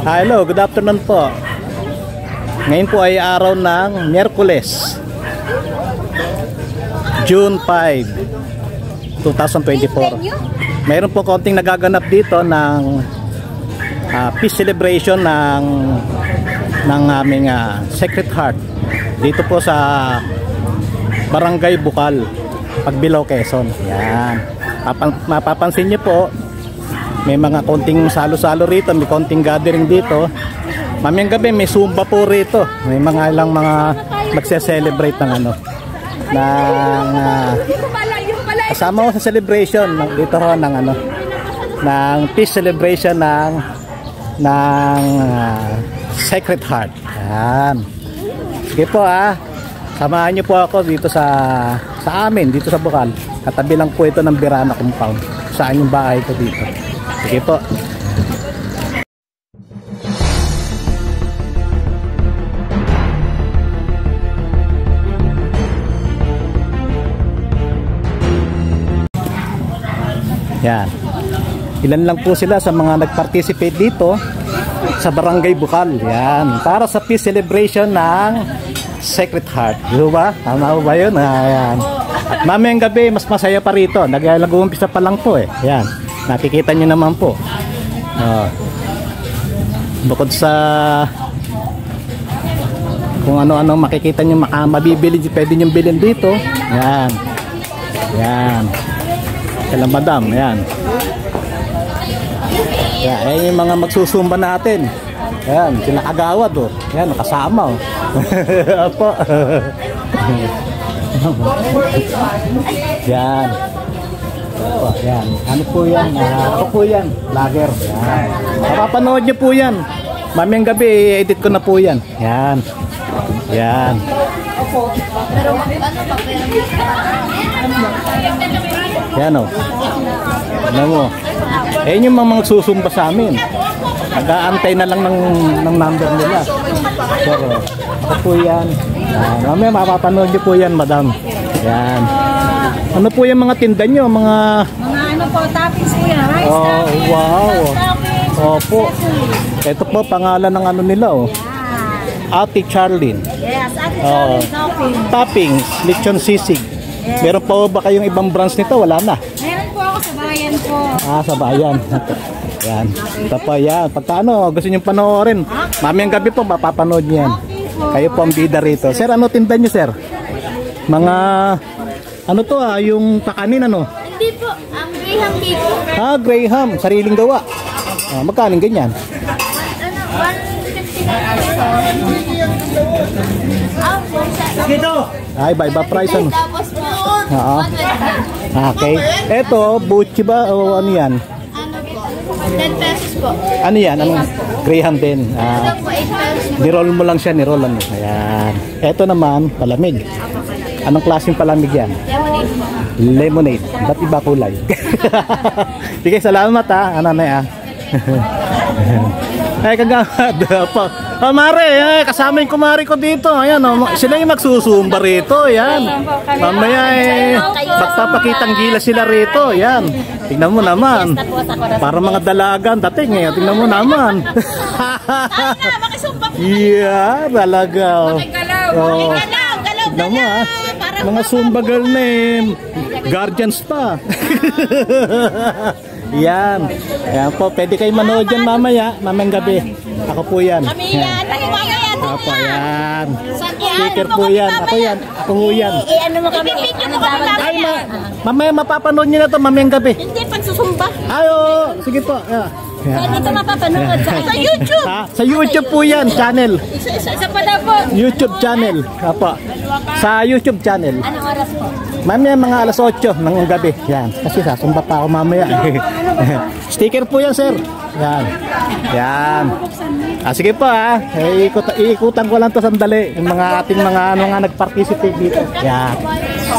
Hello, good afternoon po. Ngayon po ay araw ng Miyerkules, June 5, 2024. Mayroon po konting nagaganap dito ng peace celebration ng aming Sacred Heart dito po sa Barangay Bukal, Pagbilao, Quezon. Yan. Mapapansin niyo po, may mga konting salo-salo rito, may konting gathering dito. Mamayang gabi may Zumba po rito. May mga ilang mga magse-celebrate ng kasama ko sa celebration dito ho ng peace celebration ng Sacred Heart. Yan. Sige po samahan niyo po ako dito sa amin, dito sa Bukal. Katabi lang po ito ng Birana Compound. Saan yung bahay ko dito. Sige po. Yan. Ilan lang po sila sa mga nag-participate dito sa Barangay Bukal. Yan. Para sa peace celebration ng Sacred Heart. Di ba? Tama ba yun? Ayan. At mamayang gabi, mas masaya pa rito. Nag-uumpisa pa lang po Yan. Nakikita nyo naman po. Bukod sa kung ano-ano makikita nyo, mabibili, pwede nyo bilhin dito. Yan. Yan. Kailan madam. Yan. Yan. Yan yung mga magsusumba natin. Yan. Sila kagawad Yan. Nakasama Apo. Yan. Yan. Ano po yan? Ako po yan. Vlogger. Yan. Mapapanood nyo po yan. Mamayang gabi, edit ko na po yan. Yan. Yan. Yan Ano mo? Yan yung mga susumba sa amin. Nag-aantay na lang ng number nila. Pero, ako po yan. Mamaya mapapanood nyo po yan, madam. Yan. Ano po yung mga tinda nyo? Mga ano po, toppings po yan. Rice toppings. Wow. Opo. Ito po, pangalan ng ano nila Ate Charlene. Yes, Ate Charlene Toppings, lechon sisig. Yes. Meron po ba kayong ibang branch nito? Wala na. Meron po ako sa bayan po. Sa bayan. Yan. Ito po yan. Pagka gusto nyo panoorin, mamayang gabi po, mapapanood nyo yan. Kayo po ang bida rito. Sir, ano tinda nyo, sir? Mga ano to yung pakanin Hindi po, ang Graham cake. Graham, sariling gawa. Magkano ganyan? 150. Dito. Iba price Tapos po, okay. Eto, buchi ba o ano yan? Ano po? 10 pesos po. Ano yan? Anong Graham din? Ito po, 8 pesos po. Ni-roll mo lang siya, ni-roll lang. Ayan. Eto naman, palamig. Anong klaseng palamig yan? Lemonade. Ba't iba kulay? Sige, salamat Ay, kagawad pa. Mare, kasama yung kumari ko dito. Ayan, sila yung magsusumba rito. Ayan. Mamaya magpapakitang gila sila rito. Ayan. Tingnan mo naman. Para mga dalagan dating Tingnan mo naman. Yeah, talaga. Tingnan mo mga Zumba girl na guardians pa. Yan. Yan po. Pwede kayo manood yan mamaya. Mamayang gabi. Ako po yan. Kami yan. Ako yan. Sticker po yan. Ako yan. Ako po yan. Ano mo kami? Ay, mamaya mapapanood nyo na ito mamayang gabi. Hindi, pagsusumba. Ayo. Sige po. Pwede ito mapapanood sa YouTube. Sa YouTube po yan. Channel. Isa pa na po. YouTube channel. Apo. Sa YouTube channel. Anong oras po? Mamaya mga alas 8 ng gabi. Yan. Kasi sasumba pa ako mamaya. Sticker po yan, sir. Yan. Yan. Sige po iikutan ko lang to sandali. Yung mga ating mga nag-participate dito. Yan.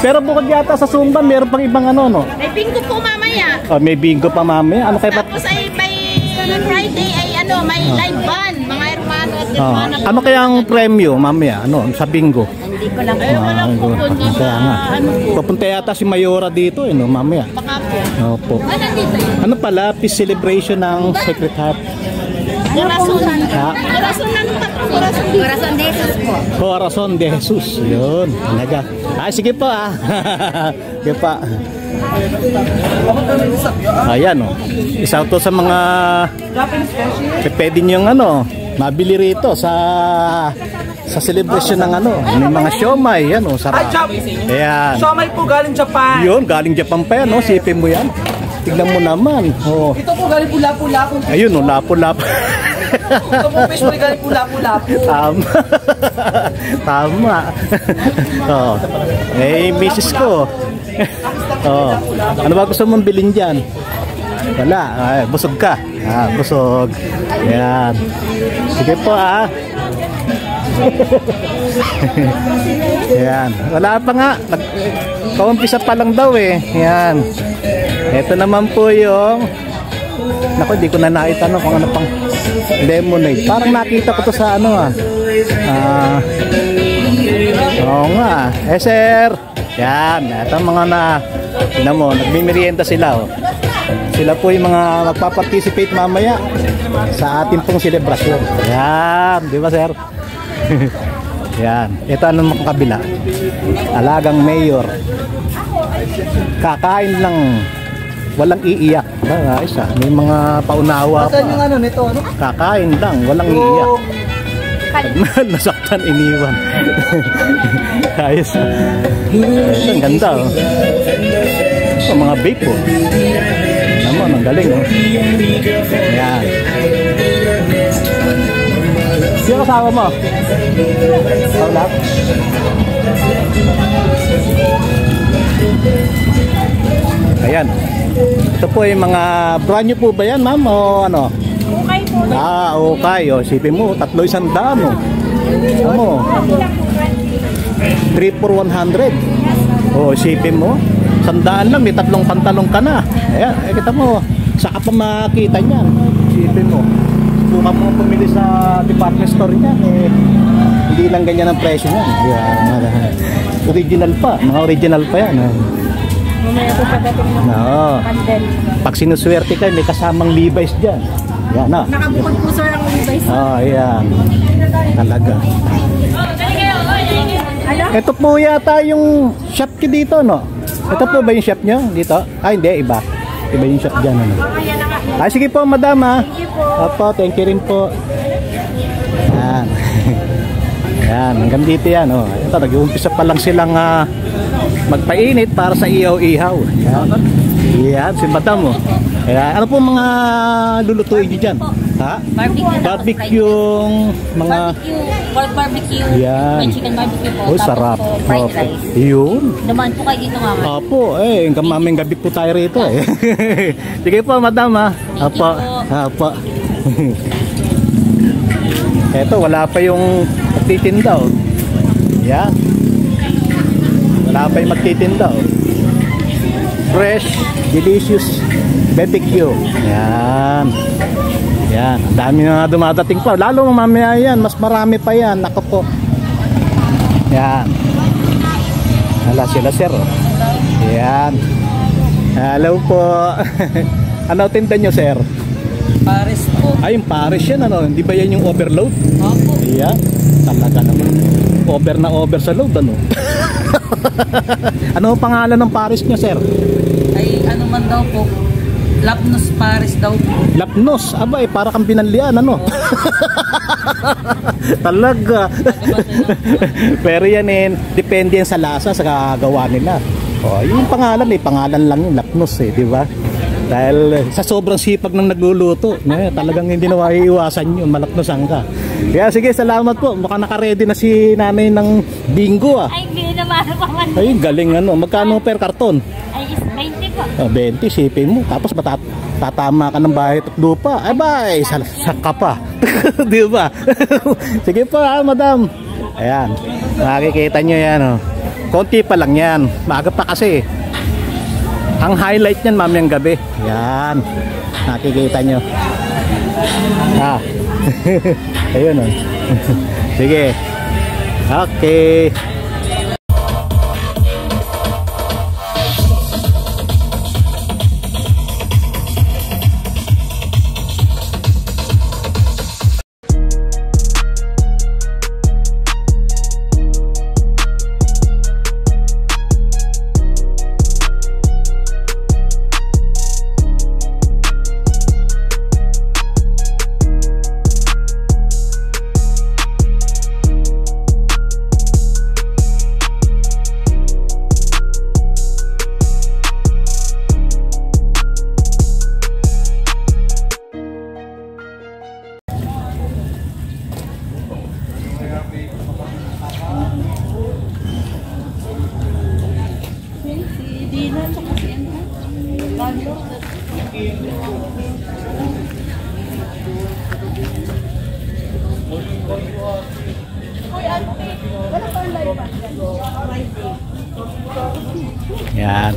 Pero bukod yata sa Zumba, meron pang ibang May bingo po mamaya. May bingo pa mamaya. Ano kayo Tapos ay may Friday ay may live band. Mga hermano at hermana. Ano kaya ang premyo mamaya? Sa bingo? Hindi ko lang. Papunta yata si Mayora dito mamaya. Baka po. Opo. Ano pala, peace celebration ng Sacred Heart. Corazon. Ha? Corazon ng Corazon. Corazon de Jesus po. Corazon de Jesus. Yun. Talaga. Sige po Sige pa. Ayan isa to sa mga pwede niyong mabili rito sa celebration ng may mga siomay yan sarap. Ayan. Siomay po galing Japan. Yun, galing Japan pa yan sipin mo yan. Tignan mo naman. Ito po galing po Lapu-Lapu. Ayun Lapu-Lapu. Ito po fish po galing po Lapu-Lapu. Tama. Tama. Misis ko. Ano ba gusto mong bilhin dyan? Wala. Busog ka. Busog. Yan. Sige po Yan. Wala pa nga. Kaumpisa pa lang daw Yan. Ito naman po yung naku, hindi ko na naitanong kung ano pang lemonade. Parang nakita ko to sa oo nga. Sir. Yan. Ito mga tignan mo, nagmimerienda sila Sila po yung mga magpa-participate mamaya sa ating pong selebrasyon. Yan, di ba sir? Yan. Ito anong makakabila? Alagang mayor. Kakain lang. Walang iiyak. May mga paunawa pa. Saan yung nito? Kakain lang. Walang iiyak. Nasaktan, iniwan. Ayos. Ito, ang ganda Ito, mga vape naman, ang galing Ayan. Sino kasama mo? Paulap? Ayan. Ito po yung mga brand new po ba yan ma'am o ano? Okay po. Okay. Sipin mo, 300 3 for 100. Sipin mo, 100 lang, may 3 pantalong ka na. Ayan, kita mo, saka pa makita niyan. Sipin mo, subukan mo pumili sa department store niyan. Hindi lang ganyan ang presyo niyan. Original pa, mga original pa yan. Pag sinuswerte ka, may kasamang Levi's dyan. Yan Nakabukod po sir ang Levi's. Ayan. Talaga. Ito po yata yung shop ko dito, no? Ito po ba yung shop nyo dito? Hindi, iba. Iba yung shop dyan, sige po, madam, Thank you po. Opo, thank you rin po. Yan. Yan, hanggang dito yan, Ito, nag-uumpisa pa lang silang magpainit para sa ihaw-ihaw. Yan, si madam, Ayan, ano po mga lulutuin nyo dyan? Barbecue mga pork barbecue, may chicken barbecue po. Sarap. Po, fried rice. Yun. Naman po kayo dito mama. Opo, maming gabi po tayo rito Sige po, madam Opo. Opo. Eto, wala pa yung magtitinda Yan. Wala pa yung magtitinda Fresh, delicious barbecue. Yan. Yan. Ang dami na dumadating pa. Lalo mamaya yan. Mas marami pa yan. Nako po. Yan. Hala sila sir. Yan. Hello po. Ano tinda nyo sir? Pares po. Yung Pares yan Hindi ba yan yung overload? Opo. Yan. Talaga naman. Over na over sa load Ano ang pangalan ng Pares nyo sir? Ay ano man daw po. Lapnos Pares daw po. Lapnos? Para kang binalian Talaga. Pero yan depende yan sa lasa, sa gagawa nila. Yung pangalan pangalan lang yung Lapnos di ba? Dahil sa sobrang sipag ng nagluluto, talagang hindi na maiiwasan yun, malapnosan ka. Kaya sige, salamat po. Mukhang naka-ready na si nanay ng bingo Ay, hindi naman ako. Ay, galing magkano per karton? Ay, 20 po. 20, sipin mo. Tapos tatama ka ng bahay at lupa. Saka pa. Di ba? Sige po madam. Ayan, makikita nyo yan konti pa lang yan. Maaga pa kasi. Ang highlight niyan mamayang gabi. Yan. Nakikita nyo. Ayun Sige. Okay. Yan. Yan.